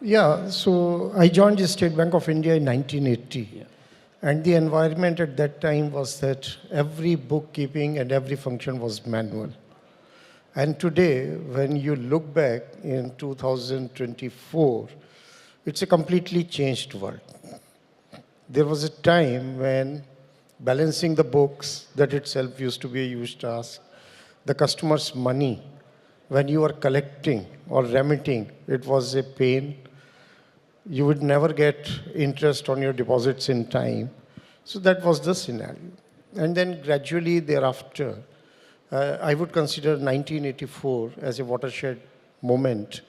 Yeah, so I joined the State Bank of India in 1980. Yeah. And the environment at that time was that every bookkeeping and every function was manual. And today, when you look back in 2024, it's a completely changed world. There was a time when balancing the books, that itself used to be a huge task. The customer's money, when you are collecting or remitting, it was a pain. You would never get interest on your deposits in time. So that was the scenario. And then gradually thereafter, I would consider 1984 as a watershed moment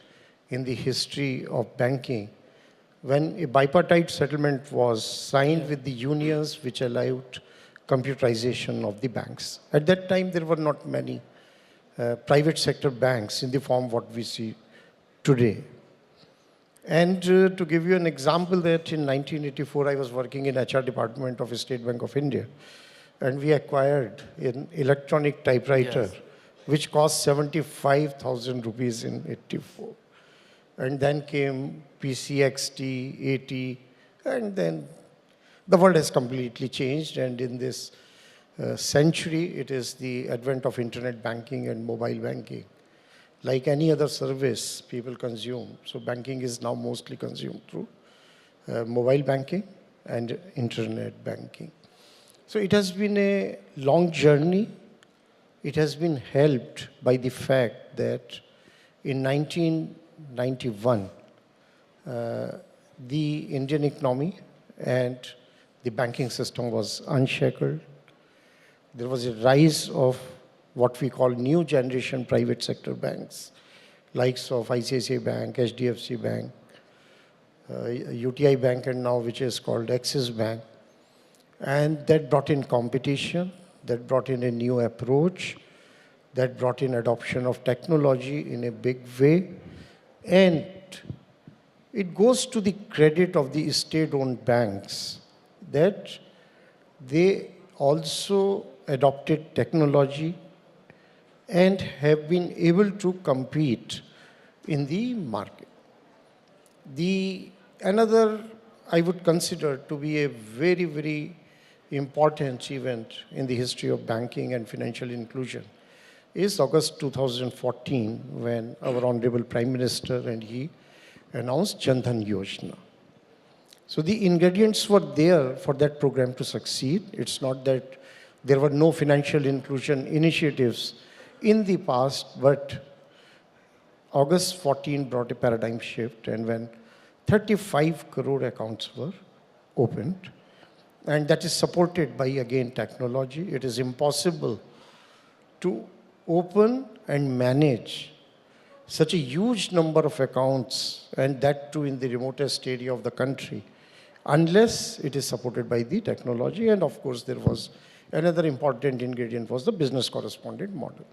in the history of banking, when a bipartite settlement was signed with the unions which allowed computerization of the banks. At that time, there were not many private sector banks in the form what we see today. And to give you an example, that in 1984, I was working in HR department of State Bank of India, and we acquired an electronic typewriter, yes, which cost 75,000 rupees in 84. And then came PCXT, 80, and then the world has completely changed. And in this century, it is the advent of internet banking and mobile banking. Like any other service people consume, so banking is now mostly consumed through mobile banking and internet banking. So it has been a long journey. It has been helped by the fact that in 1991, the Indian economy and the banking system was unshackled. There was a rise of what we call new generation private sector banks, likes of ICICI Bank, HDFC Bank, UTI Bank, and now which is called Axis Bank. And that brought in competition, that brought in a new approach, that brought in adoption of technology in a big way. And it goes to the credit of the state-owned banks that they also adopted technology and have been able to compete in the market. Another I would consider to be a very, very important event in the history of banking and financial inclusion is August 2014, when our Honorable Prime Minister and he announced Jan Dhan Yojana. So the ingredients were there for that program to succeed. It's not that there were no financial inclusion initiatives in the past, but August 14 brought a paradigm shift, and when 35 crore accounts were opened, and that is supported by, again, technology. It is impossible to open and manage such a huge number of accounts, and that too in the remotest area of the country, unless it is supported by the technology. And of course, there was another important ingredient was the business correspondent model.